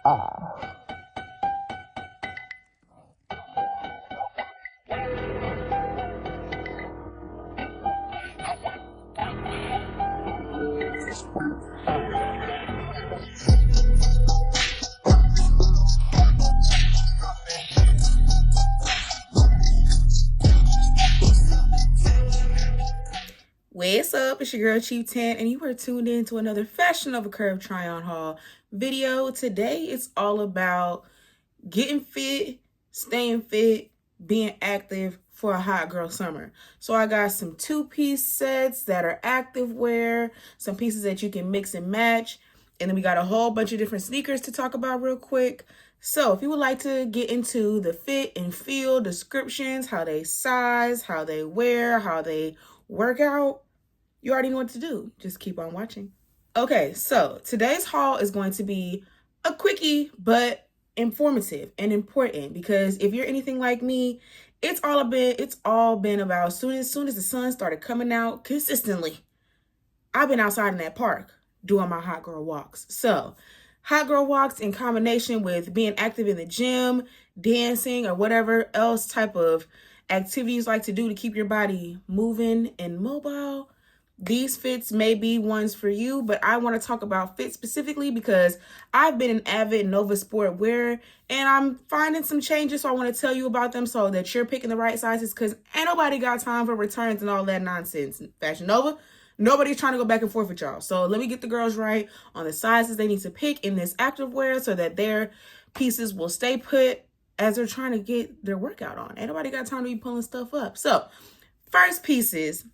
What's up? It's your girl Chief 10, and you are tuned in to another Fashion Over Curve try-on haul video. Today it's all about getting fit, staying fit, being active for a hot girl summer. So I got some two-piece sets that are activewear, some pieces that you can mix and match, and then we got a whole bunch of different sneakers to talk about real quick. So if you would like to get into the fit and feel descriptions, how they size, how they wear, how they work out, you already know what to do. Just keep on watching. Okay, so today's haul is going to be a quickie, but informative and important, because if you're anything like me, it's all been about as soon as the sun started coming out consistently, I've been outside in that park doing my hot girl walks. So hot girl walks in combination with being active in the gym, dancing, or whatever else type of activities you like to do to keep your body moving and mobile. These fits may be ones for you, but I want to talk about fit specifically because I've been an avid Nova Sport wearer and I'm finding some changes. So I want to tell you about them so that you're picking the right sizes, because ain't nobody got time for returns and all that nonsense. Fashion Nova, nobody's trying to go back and forth with y'all. So let me get the girls right on the sizes they need to pick in this activewear so that their pieces will stay put as they're trying to get their workout on. Ain't nobody got time to be pulling stuff up. So first pieces,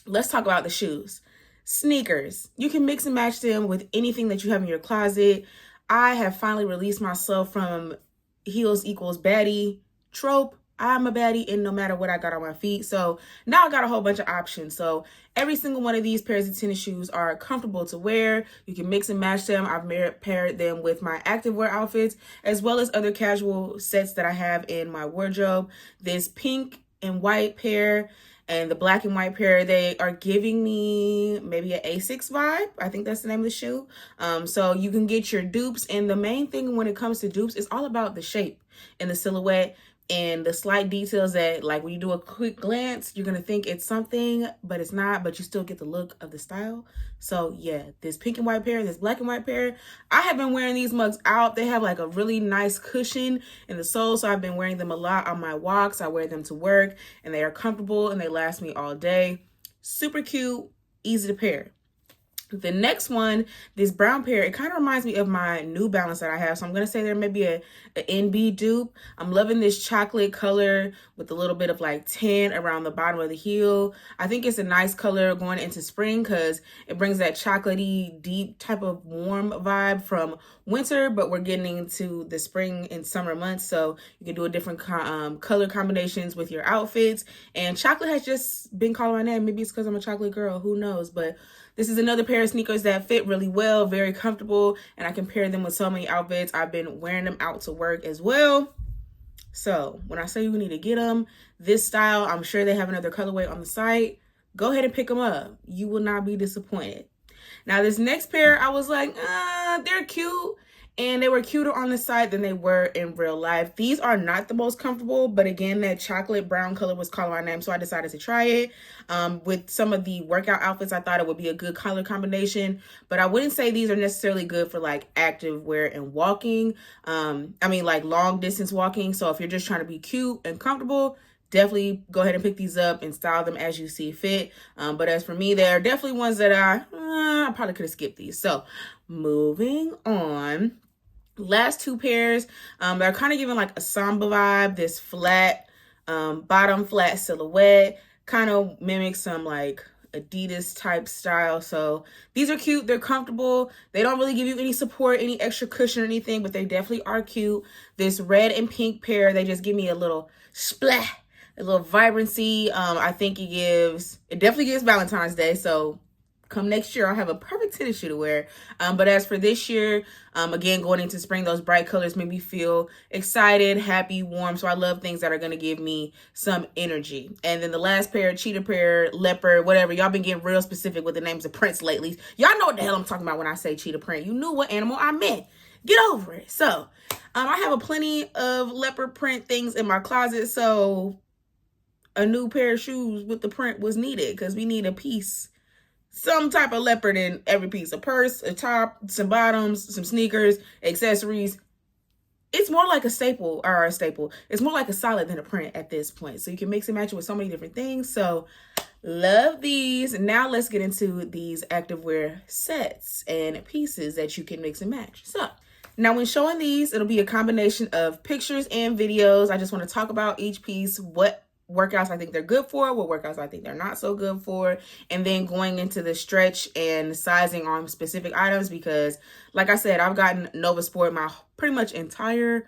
let's talk about the shoes. Sneakers. You can mix and match them with anything that you have in your closet. I have finally released myself from heels equals baddie trope. I'm a baddie and no matter what I got on my feet. So now I got a whole bunch of options. So every single one of these pairs of tennis shoes are comfortable to wear. You can mix and match them. I've paired them with my activewear outfits as well as other casual sets that I have in my wardrobe. This pink and white pair and the black and white pair, they are giving me maybe an A6 vibe. I think that's the name of the shoe. So you can get your dupes. And the main thing when it comes to dupes is all about the shape and the silhouette and the slight details that, like, when you do a quick glance, you're going to think it's something, but it's not, but you still get the look of the style. So yeah, this pink and white pair, this black and white pair, I have been wearing these mugs out. They have like a really nice cushion in the sole, so I've been wearing them a lot on my walks. I wear them to work and they are comfortable and they last me all day. Super cute, easy to pair. The next one, this brown pair, it kind of reminds me of my New Balance that I have. So I'm going to say there may be a NB dupe. I'm loving this chocolate color with a little bit of like tan around the bottom of the heel. I think it's a nice color going into spring because it brings that chocolatey, deep type of warm vibe from winter, but we're getting into the spring and summer months. So you can do a different color combinations with your outfits. And chocolate has just been calling my name. Maybe it's because I'm a chocolate girl. Who knows? But this is another pair of sneakers that fit really well, very comfortable, and I can pair them with so many outfits. I've been wearing them out to work as well. So when I say you need to get them, this style, I'm sure they have another colorway on the site. Go ahead and pick them up. You will not be disappointed. Now this next pair, I was like, they're cute. And they were cuter on the site than they were in real life. These are not the most comfortable, but again, that chocolate brown color was calling my name, so I decided to try it. With some of the workout outfits, I thought it would be a good color combination, but I wouldn't say these are necessarily good for like active wear and walking. Like long distance walking. So if you're just trying to be cute and comfortable, definitely go ahead and pick these up and style them as you see fit. But as for me, they're definitely ones that I probably could have skipped these. So moving on. Last two pairs, they're kind of giving like a Samba vibe. This flat, bottom flat silhouette kind of mimics some like Adidas type style. So these are cute. They're comfortable. They don't really give you any support, any extra cushion or anything, but they definitely are cute. This red and pink pair, they just give me a little splat, a little vibrancy. I think it definitely gives Valentine's Day. So come next year, I'll have a perfect tennis shoe to wear. But as for this year, again, going into spring, those bright colors make me feel excited, happy, warm. So I love things that are going to give me some energy. And then the last pair, cheetah pair, leopard, whatever. Y'all been getting real specific with the names of prints lately. Y'all know what the hell I'm talking about when I say cheetah print. You knew what animal I meant. Get over it. So I have a plenty of leopard print things in my closet, so a new pair of shoes with the print was needed because we need a piece, some type of leopard in every piece. A purse, a top, some bottoms, some sneakers, accessories. It's more like a staple, or a staple. It's more like a solid than a print at this point. So you can mix and match it with so many different things. So love these. Now let's get into these activewear sets and pieces that you can mix and match. So now when showing these, it'll be a combination of pictures and videos. I just want to talk about each piece, what workouts I think they're good for, what workouts I think they're not so good for, and then going into the stretch and sizing on specific items, because like I said, I've gotten Nova Sport my pretty much entire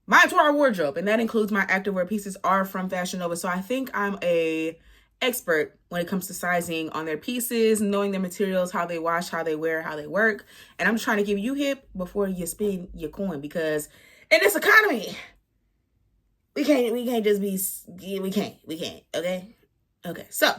wardrobe, and that includes my activewear pieces are from Fashion Nova. So I think I'm a expert when it comes to sizing on their pieces, knowing their materials, how they wash, how they wear, how they work. And I'm trying to give you hip before you spend your coin, because in this economy, we can't just be, we can't, okay. So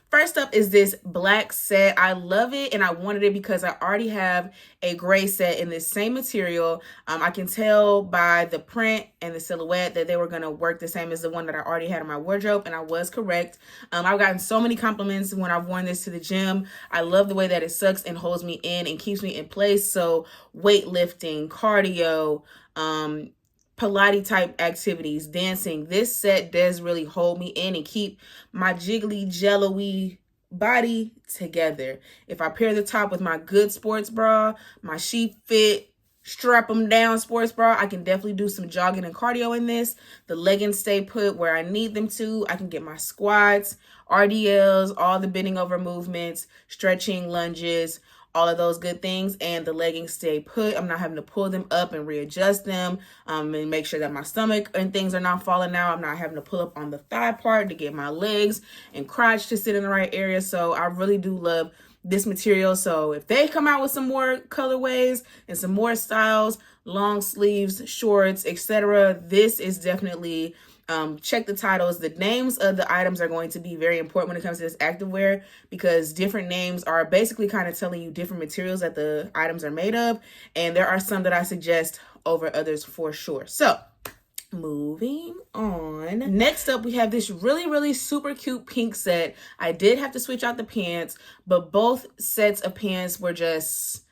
first up is this black set. I love it, and I wanted it because I already have a gray set in this same material. I can tell by the print and the silhouette that they were going to work the same as the one that I already had in my wardrobe, and I was correct. I've gotten so many compliments when I've worn this to the gym. I love the way that it sucks and holds me in and keeps me in place. So weightlifting, cardio, Pilates type activities, dancing, this set does really hold me in and keep my jiggly, jello-y body together. If I pair the top with my good sports bra, my She Fit, strap them down sports bra, I can definitely do some jogging and cardio in this. The leggings stay put where I need them to. I can get my squats, RDLs, all the bending over movements, stretching, lunges, all of those good things, and the leggings stay put. I'm not having to pull them up and readjust them and make sure that my stomach and things are not falling out. I'm not having to pull up on the thigh part to get my legs and crotch to sit in the right area. So I really do love this material. So if they come out with some more colorways and some more styles, long sleeves, shorts, etc., this is definitely check the titles. The names of the items are going to be very important when it comes to this activewear, because different names are basically kind of telling you different materials that the items are made of. And there are some that I suggest over others for sure. So moving on. Next up, we have this really super cute pink set. I did have to switch out the pants, but both sets of pants were just,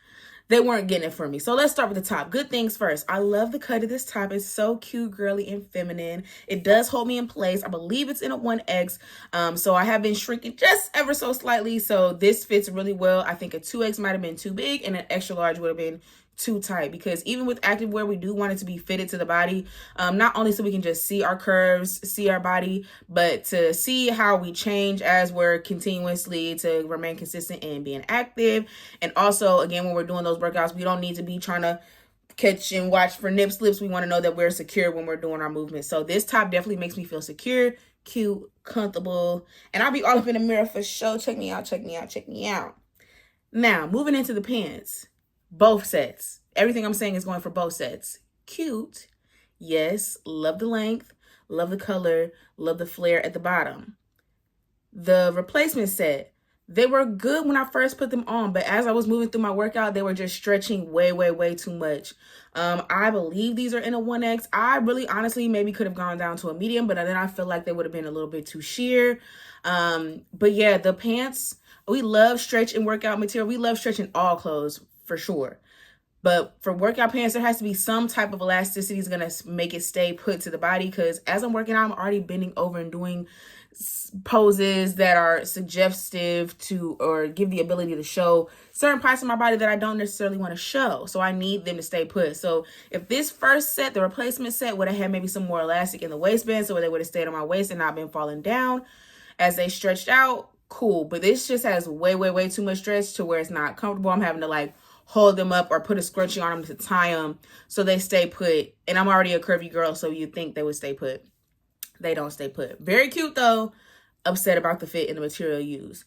they weren't getting it for me. So let's start with the top. Good things first. I love the cut of this top. It's so cute, girly, and feminine. It does hold me in place. I believe it's in a 1X. So I have been shrinking just ever so slightly. So this fits really well. I think a 2X might have been too big and an extra large would have been too tight, because even with activewear, we do want it to be fitted to the body, not only so we can just see our curves, see our body, but to see how we change as we're continuously to remain consistent in being active. And also, again, when we're doing those workouts, we don't need to be trying to catch and watch for nip slips. We want to know that we're secure when we're doing our movements. So this top definitely makes me feel secure, cute, comfortable, and I'll be all up in the mirror for sure. Check me out. Now, moving into the pants. Both sets. Everything I'm saying is going for both sets. Cute. Yes. Love the length. Love the color. Love the flare at the bottom. The replacement set. They were good when I first put them on, but as I was moving through my workout, they were just stretching way too much. I believe these are in a 1X. I really honestly maybe could have gone down to a medium, but then I feel like they would have been a little bit too sheer. But yeah, the pants, we love stretch and workout material. We love stretch in all clothes for sure. But for workout pants, there has to be some type of elasticity is going to make it stay put to the body, because as I'm working out, I'm already bending over and doing poses that are suggestive to, or give the ability to show certain parts of my body that I don't necessarily want to show. So I need them to stay put. So if this first set, the replacement set, would have had maybe some more elastic in the waistband, so they would have stayed on my waist and not been falling down as they stretched out, cool. But this just has way too much stretch to where it's not comfortable. I'm having to like hold them up or put a scrunchie on them to tie them so they stay put. And I'm already a curvy girl, so you'd think they would stay put. They don't stay put. Very cute though. Upset about the fit and the material used.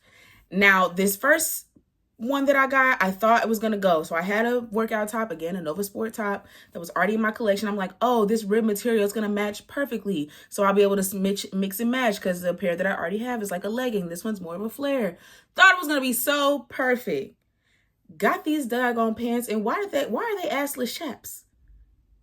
Now, this first one that I got, I thought it was going to go. So I had a workout top, again, a Nova Sport top that was already in my collection. I'm like, oh, this rib material is going to match perfectly. So I'll be able to mix and match, because the pair that I already have is like a legging. This one's more of a flare. Thought it was going to be so perfect. got these doggone pants, and why are they assless chaps?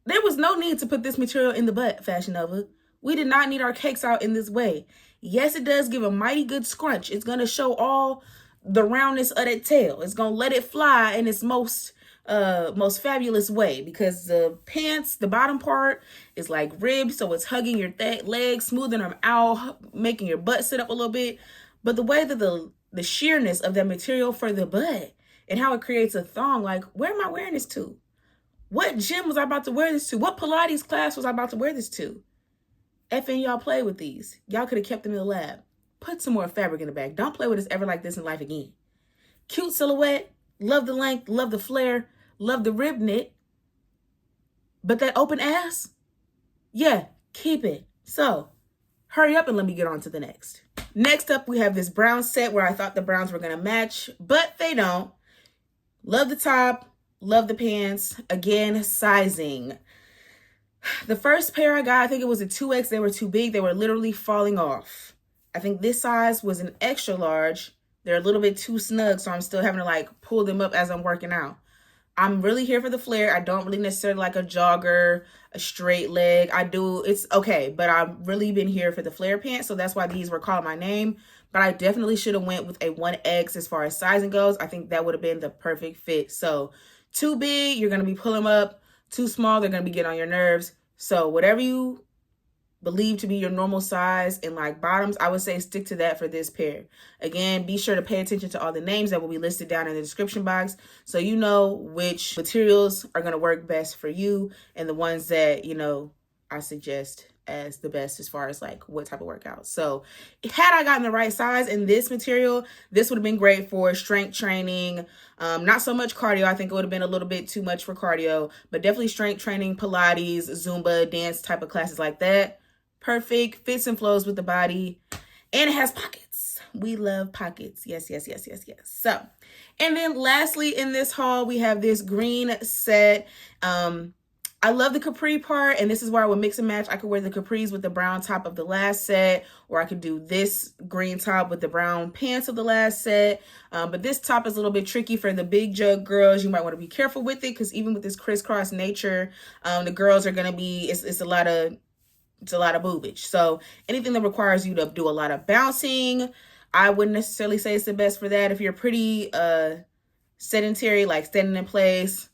There was no need to put this material in the butt, Fashion Nova. We did not need our cakes out in this way. Yes, it does give a mighty good scrunch. It's going to show all the roundness of that tail. It's going to let it fly in its most fabulous way, because the pants, the bottom part is like ribbed, so it's hugging your legs, smoothing them out, making your butt sit up a little bit. But the way that the sheerness of that material for the butt and how it creates a thong, like, where am I wearing this to? What gym was I about to wear this to? What Pilates class was I about to wear this to? Effing y'all play with these. Y'all could have kept them in the lab. Put some more fabric in the bag. Don't play with us ever like this in life again. Cute silhouette. Love the length. Love the flare. Love the rib knit. But that open ass? Yeah, keep it. So, hurry up and let me get on to the next. Next up, we have this brown set where I thought the browns were going to match, but they don't. Love the top. Love the pants. Again, sizing. The first pair I got, I think it was a 2X. They were too big. They were literally falling off. I think this size was an extra large. They're a little bit too snug, so I'm still having to like pull them up as I'm working out. I'm really here for the flare. I don't really necessarily like a jogger, a straight leg. It's okay, but I've really been here for the flare pants, so that's why these were called my name. But I definitely should have went with a 1X as far as sizing goes. I think that would have been the perfect fit. So too big, you're going to be pulling them up. Too small, they're going to be getting on your nerves. So whatever you believe to be your normal size in like bottoms, I would say stick to that for this pair. Again, be sure to pay attention to all the names that will be listed down in the description box, so you know which materials are going to work best for you and the ones that, you know, I suggest as the best as far as like what type of workout. So had I gotten the right size in this material, this would have been great for strength training. Not so much cardio. I think it would have been a little bit too much for cardio, but definitely strength training, Pilates, Zumba, dance type of classes like that. Perfect, fits and flows with the body, and it has pockets. We love pockets. Yes, yes, yes, yes, yes. So, and then lastly in this haul, we have this green set. I love the capri part, and this is where I would mix and match. I could wear the capris with the brown top of the last set, or I could do this green top with the brown pants of the last set. But this top is a little bit tricky for the big jug girls. You might want to be careful with it, because even with this crisscross nature, the girls are going to be, it's a lot of boobage. So anything that requires you to do a lot of bouncing, I wouldn't necessarily say it's the best for that. If you're pretty sedentary, like standing in place,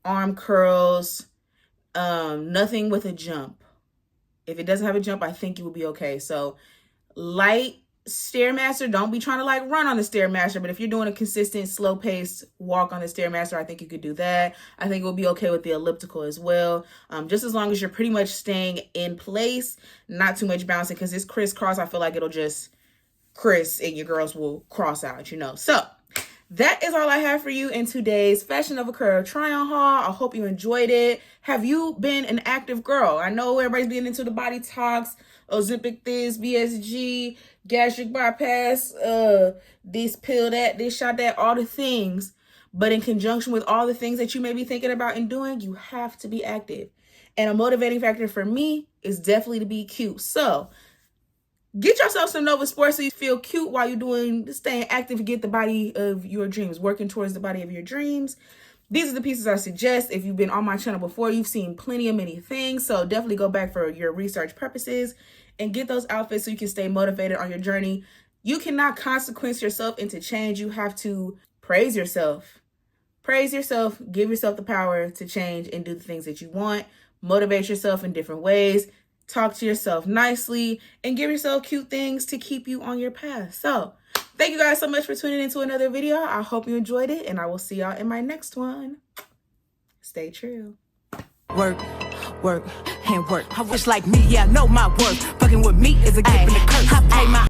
arm curls, nothing with a jump. If it doesn't have a jump, I think you will be okay. So light Stairmaster, don't be trying to like run on the Stairmaster, but if you're doing a consistent slow paced walk on the Stairmaster, I think you could do that. I think it will be okay with the elliptical as well. Just as long as you're pretty much staying in place, not too much bouncing, because this crisscross, I feel like it'll just criss and your girls will cross out, you know. So that is all I have for you in today's Fashion Nova Curve try-on haul. I hope you enjoyed it. Have you been an active girl? I know everybody's being into the body talks, Ozempic this, BSG, gastric bypass, this pill that, this shot that, all the things. But in conjunction with all the things that you may be thinking about and doing, you have to be active. And a motivating factor for me is definitely to be cute. So get yourself some Nova Sports so you feel cute while you're staying active to get the body of your dreams, working towards the body of your dreams. These are the pieces I suggest. If you've been on my channel before, you've seen plenty of many things. So definitely go back for your research purposes and get those outfits so you can stay motivated on your journey. You cannot consequence yourself into change. You have to praise yourself. Praise yourself, give yourself the power to change and do the things that you want. Motivate yourself in different ways. Talk to yourself nicely and give yourself cute things to keep you on your path. So thank you guys so much for tuning into another video. I hope you enjoyed it, and I will see y'all in my next one. Stay true. Work, work, and work. I wish like me, yeah, I know my worth. Fucking with me is a gift and a curse. I pay my